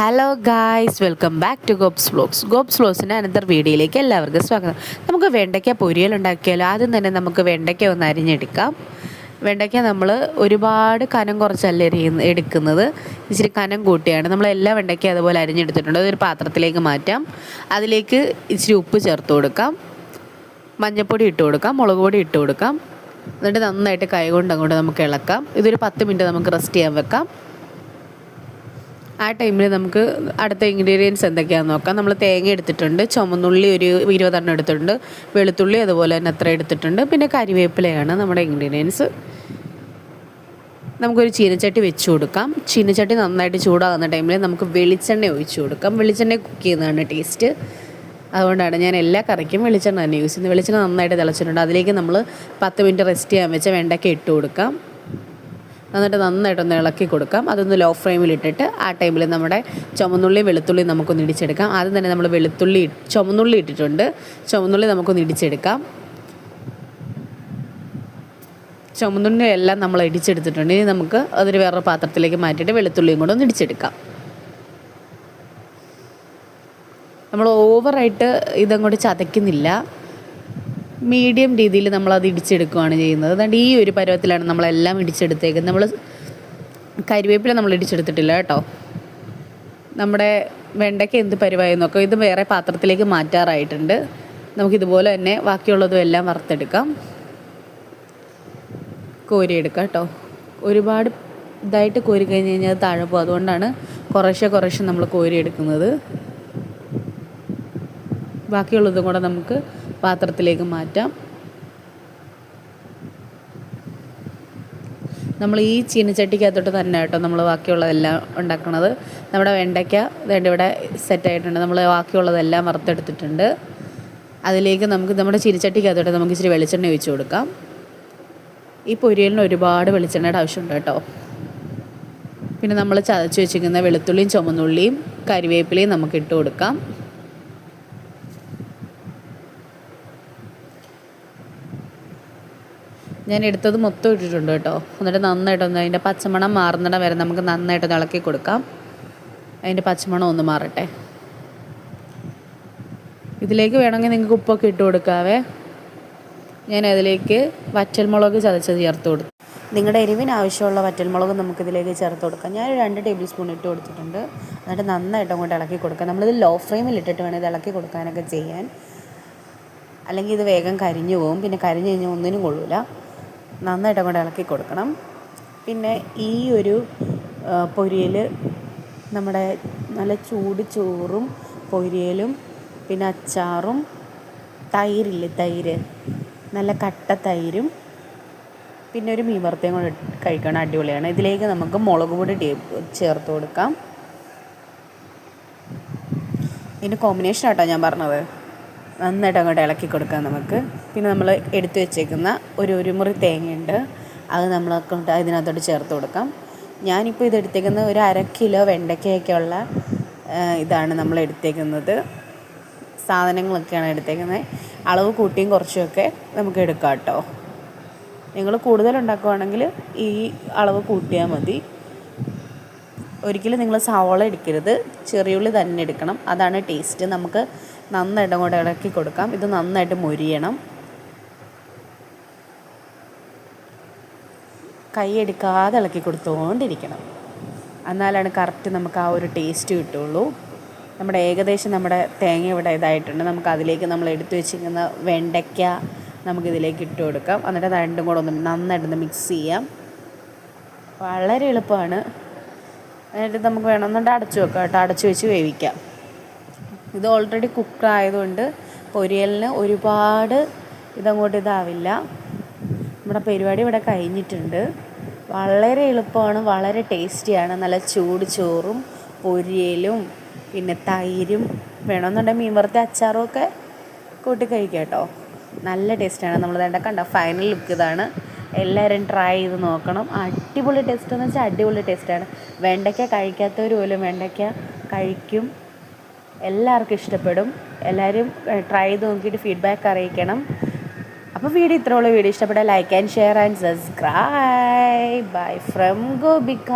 Hello guys, welcome back to Gobs വ്ലോഗ്സിൻ്റെ അനന്തർ വീഡിയോയിലേക്ക് എല്ലാവർക്കും സ്വാഗതം. നമുക്ക് വെണ്ടയ്ക്ക പൊരിയൽ ഉണ്ടാക്കിയാലോ? ആദ്യം തന്നെ നമുക്ക് വെണ്ടയ്ക്ക ഒന്ന് അരിഞ്ഞെടുക്കാം. വെണ്ടയ്ക്ക നമ്മൾ ഒരുപാട് കനം കുറച്ചല്ല എടുക്കുന്നത്, ഇച്ചിരി കനം കൂട്ടിയാണ്. നമ്മൾ എല്ലാ വെണ്ടയ്ക്ക അതുപോലെ അരിഞ്ഞെടുത്തിട്ടുണ്ട്. അതൊരു പാത്രത്തിലേക്ക് മാറ്റാം. അതിലേക്ക് ഇച്ചിരി ഉപ്പ് ചേർത്ത് കൊടുക്കാം, മഞ്ഞൾപ്പൊടി ഇട്ട് കൊടുക്കാം, മുളക് പൊടി ഇട്ട് കൊടുക്കാം. എന്നിട്ട് നന്നായിട്ട് കൈ കൊണ്ട് അങ്ങോട്ട് നമുക്ക് ഇളക്കാം. ഇതൊരു 10 മിനിറ്റ് നമുക്ക് റെസ്റ്റ് ചെയ്യാൻ വെക്കാം. ആ ടൈമിൽ നമുക്ക് അടുത്ത ഇൻഗ്രീഡിയൻസ് എന്തൊക്കെയാണെന്ന് നോക്കാം. നമ്മൾ തേങ്ങ എടുത്തിട്ടുണ്ട്, ചുമന്നുള്ളി ഒരു 20 എണ്ണം എടുത്തിട്ടുണ്ട്, വെളുത്തുള്ളി അതുപോലെ തന്നെ അത്ര എടുത്തിട്ടുണ്ട്, പിന്നെ കരിവേപ്പിലയാണ് നമ്മുടെ ഇൻഗ്രീഡിയൻസ്. നമുക്കൊരു ചീനച്ചട്ടി വെച്ച് കൊടുക്കാം. ചീനച്ചട്ടി നന്നായിട്ട് ചൂടാകുന്ന ടൈമിൽ നമുക്ക് വെളിച്ചെണ്ണ ഒഴിച്ച് കൊടുക്കാം. വെളിച്ചെണ്ണ കുക്ക് ചെയ്യുന്നതാണ് ടേസ്റ്റ്. അതുകൊണ്ടാണ് ഞാൻ എല്ലാ കറിക്കും വെളിച്ചെണ്ണ തന്നെ യൂസ് ചെയ്യുന്നത്. വെളിച്ചെണ്ണ നന്നായിട്ട് തിളച്ചിട്ടുണ്ട്. അതിലേക്ക് നമ്മൾ 10 മിനിറ്റ് റെസ്റ്റ് ചെയ്യാൻ വെച്ച വെണ്ടയ്ക്ക ഇട്ട് കൊടുക്കാം. എന്നിട്ട് നന്നായിട്ടൊന്ന് ഇളക്കി കൊടുക്കാം. അതൊന്ന് ലോ ഫ്ലെയിമിലിട്ടിട്ട് ആ ടൈമിൽ നമ്മുടെ ചുമന്നുള്ളി വെളുത്തുള്ളി നമുക്കൊന്ന് ഇടിച്ചെടുക്കാം. ആദ്യം തന്നെ നമ്മൾ ചുമന്നുള്ളി ഇട്ടിട്ടുണ്ട്. ചുമന്നുള്ളി നമുക്കൊന്ന് ഇടിച്ചെടുക്കാം. ചുമന്നുള്ളി എല്ലാം നമ്മൾ ഇടിച്ചെടുത്തിട്ടുണ്ട്. ഇനി നമുക്ക് അതൊരു വേറൊരു പാത്രത്തിലേക്ക് മാറ്റിയിട്ട് വെളുത്തുള്ളിയും കൂടെ ഒന്ന് ഇടിച്ചെടുക്കാം. നമ്മൾ ഓവറായിട്ട് ഇതങ്ങോട്ട് ചതയ്ക്കുന്നില്ല, മീഡിയം രീതിയിൽ നമ്മളത് ഇടിച്ചെടുക്കുകയാണ് ചെയ്യുന്നത്. അതുകൊണ്ട് ഈ ഒരു പരുവത്തിലാണ് നമ്മളെല്ലാം ഇടിച്ചെടുത്തേക്കുന്നത്. നമ്മൾ കരിവേപ്പില നമ്മൾ ഇടിച്ചെടുത്തിട്ടില്ല കേട്ടോ. നമ്മുടെ വെണ്ടയ്ക്ക് എന്ത് പരുവായി നോക്കാം. ഇത് വേറെ പാത്രത്തിലേക്ക് മാറ്റാറായിട്ടുണ്ട്. നമുക്കിതുപോലെ തന്നെ ബാക്കിയുള്ളതും എല്ലാം വറുത്തെടുക്കാം, കോരിയെടുക്കാം കേട്ടോ. ഒരുപാട് ഇതായിട്ട് കോരി കഴിഞ്ഞ് കഴിഞ്ഞാൽ അത് താഴെ പോകും. അതുകൊണ്ടാണ് കുറേശ്ശെ നമ്മൾ കോരിയെടുക്കുന്നത്. ബാക്കിയുള്ളതും കൂടെ നമുക്ക് പാത്രത്തിലേക്ക് മാറ്റാം. നമ്മൾ ഈ ചീനച്ചട്ടിക്കകത്തോട്ട് തന്നെ കേട്ടോ നമ്മൾ ബാക്കിയുള്ളതെല്ലാം ഉണ്ടാക്കുന്നത്. നമ്മുടെ വെണ്ടയ്ക്ക ഇവിടെ സെറ്റായിട്ടുണ്ട്. നമ്മൾ ബാക്കിയുള്ളതെല്ലാം വറുത്തെടുത്തിട്ടുണ്ട്. അതിലേക്ക് നമുക്ക് നമ്മുടെ ചീനച്ചട്ടിക്കകത്തോട്ട് നമുക്ക് ഇച്ചിരി വെളിച്ചെണ്ണ ഒഴിച്ച് കൊടുക്കാം. ഈ പൊരിയലിന് ഒരുപാട് വെളിച്ചെണ്ണയുടെ ആവശ്യമുണ്ട് കേട്ടോ. പിന്നെ നമ്മൾ ചതച്ച് വെച്ചിരിക്കുന്ന വെളുത്തുള്ളിയും ചുമന്നുള്ളിയും കരിവേപ്പിലയും നമുക്ക് ഇട്ട് കൊടുക്കാം. ഞാൻ എടുത്തത് മൊത്തം ഇട്ടിട്ടുണ്ട് കേട്ടോ. എന്നിട്ട് നന്നായിട്ടൊന്ന് അതിൻ്റെ പച്ചമണം മാറുന്നിടം വരെ നമുക്ക് നന്നായിട്ടൊന്ന് ഇളക്കി കൊടുക്കാം. അതിൻ്റെ പച്ചമണം ഒന്ന് മാറട്ടെ. ഇതിലേക്ക് വേണമെങ്കിൽ നിങ്ങൾക്ക് ഉപ്പൊക്കെ ഇട്ട് കൊടുക്കാവേ. ഞാൻ അതിലേക്ക് വറ്റൽമുളക് ചതച്ചത് ചേർത്ത് കൊടുത്തു. നിങ്ങളുടെ എരിവിന് ആവശ്യമുള്ള വറ്റൽമുളക് നമുക്കിതിലേക്ക് ചേർത്ത് കൊടുക്കാം. ഞാൻ 2 ടേബിൾ സ്പൂൺ ഇട്ട് കൊടുത്തിട്ടുണ്ട്. എന്നിട്ട് നന്നായിട്ട് അങ്ങോട്ട് ഇളക്കി കൊടുക്കാം. നമ്മളിത് ലോ ഫ്ലെയിമിൽ ഇട്ടിട്ട് വേണം ഇത് ഇളക്കി കൊടുക്കാനൊക്കെ ചെയ്യാൻ, അല്ലെങ്കിൽ ഇത് വേഗം കരിഞ്ഞു പോകും. പിന്നെ കരിഞ്ഞു കഴിഞ്ഞാൽ ഒന്നിനും കൊള്ളില്ല. നന്നായിട്ട് അങ്ങോട്ട് ഇളക്കി കൊടുക്കണം. പിന്നെ ഈ ഒരു പൊരിയൽ നമ്മുടെ നല്ല ചൂട് ചോറും പൊരിയലും പിന്നെ അച്ചാറും തൈര് നല്ല കട്ട തൈരും പിന്നെ ഒരു മീൻ വറുത്തയും കൂടെ കഴിക്കണം, അടിപൊളിയാണ്. ഇതിലേക്ക് നമുക്ക് മുളക് പൊടി ചേർത്ത് കൊടുക്കാം. ഇതിൻ്റെ കോമ്പിനേഷൻ ആട്ടോ ഞാൻ പറഞ്ഞത്. നന്നായിട്ട് അങ്ങോട്ട് ഇളക്കി കൊടുക്കാം നമുക്ക്. പിന്നെ നമ്മൾ എടുത്തു വെച്ചേക്കുന്ന ഒരു മുറി തേങ്ങയുണ്ട്, അത് നമ്മൾ ഇതിനകത്തോട്ട് ചേർത്ത് കൊടുക്കാം. ഞാനിപ്പോൾ ഇത് എടുത്തേക്കുന്നത് ഒരു 1/2 കിലോ വെണ്ടയ്ക്കയൊക്കെയുള്ള ഇതാണ് നമ്മൾ എടുത്തേക്കുന്നത്. സാധനങ്ങളൊക്കെയാണ് എടുത്തേക്കുന്നത്. അളവ് കൂട്ടിയും കുറച്ചുമൊക്കെ നമുക്ക് എടുക്കാം കേട്ടോ. നിങ്ങൾ കൂടുതൽ ഉണ്ടാക്കുകയാണെങ്കിൽ ഈ അളവ് കൂട്ടിയാൽ മതി. ഒരിക്കലും നിങ്ങൾ സവാള എടുക്കരുത്, ചെറിയുള്ളി തന്നെ എടുക്കണം. അതാണ് ടേസ്റ്റ്. നമുക്ക് നന്നായിട്ട് അങ്ങോട്ട് ഇളക്കി കൊടുക്കാം. ഇത് നന്നായിട്ട് മൊരിയണം. കൈ എടുക്കാതെ ഇളക്കി കൊടുത്തുകൊണ്ടിരിക്കണം. എന്നാലാണ് കറക്റ്റ് നമുക്ക് ആ ഒരു ടേസ്റ്റ് കിട്ടുള്ളൂ. ഏകദേശം നമ്മുടെ തേങ്ങ ഇവിടെ ഇതായിട്ടുണ്ട്. നമുക്ക് അതിലേക്ക് നമ്മൾ എടുത്തു വെച്ചിരിക്കുന്ന വെണ്ടയ്ക്ക നമുക്കിതിലേക്ക് ഇട്ട് കൊടുക്കാം. എന്നിട്ട് രണ്ടും കൂടെ ഒന്ന് നന്നായിട്ടൊന്ന് മിക്സ് ചെയ്യാം. വളരെ എളുപ്പമാണ്. എന്നിട്ട് നമുക്ക് വേണമെന്നുണ്ടെങ്കിൽ അടച്ചു വെക്കാം കേട്ടോ. അടച്ചു വെച്ച് വേവിക്കാം. ഇത് ഓൾറെഡി കുക്കായതുകൊണ്ട് പൊരിയലിന് ഒരുപാട് ഇതാവില്ല. നമ്മുടെ പരിപാടി ഇവിടെ കഴിഞ്ഞിട്ടുണ്ട്. വളരെ എളുപ്പമാണ്, വളരെ ടേസ്റ്റിയാണ്. നല്ല ചൂട് ചോറും പൊരിയലും പിന്നെ തൈരും വേണമെന്നുണ്ടെങ്കിൽ മീൻ വറുത്ത അച്ചാറും ഒക്കെ കൂട്ടി കഴിക്കാം കേട്ടോ. നല്ല ടേസ്റ്റാണ്. നമ്മൾ കണ്ട ഫൈനൽ ലുക്ക് ഇതാണ്. എല്ലാവരും ട്രൈ ചെയ്ത് നോക്കണം. അടിപൊളി ടേസ്റ്റ് എന്ന് വെച്ചാൽ അടിപൊളി ടേസ്റ്റാണ്. വെണ്ടയ്ക്ക കഴിക്കാത്തവർ പോലും വെണ്ടയ്ക്ക കഴിക്കും. എല്ലാവർക്കും ഇഷ്ടപ്പെടും. എല്ലാവരും ട്രൈ ചെയ്ത് നോക്കിയിട്ട് ഫീഡ്ബാക്ക് അറിയിക്കണം. അപ്പോൾ വീഡിയോ ഇത്രയുള്ള വീഡിയോ ഇഷ്ടപ്പെട്ടാൽ like and share and subscribe. Bye from Gopika.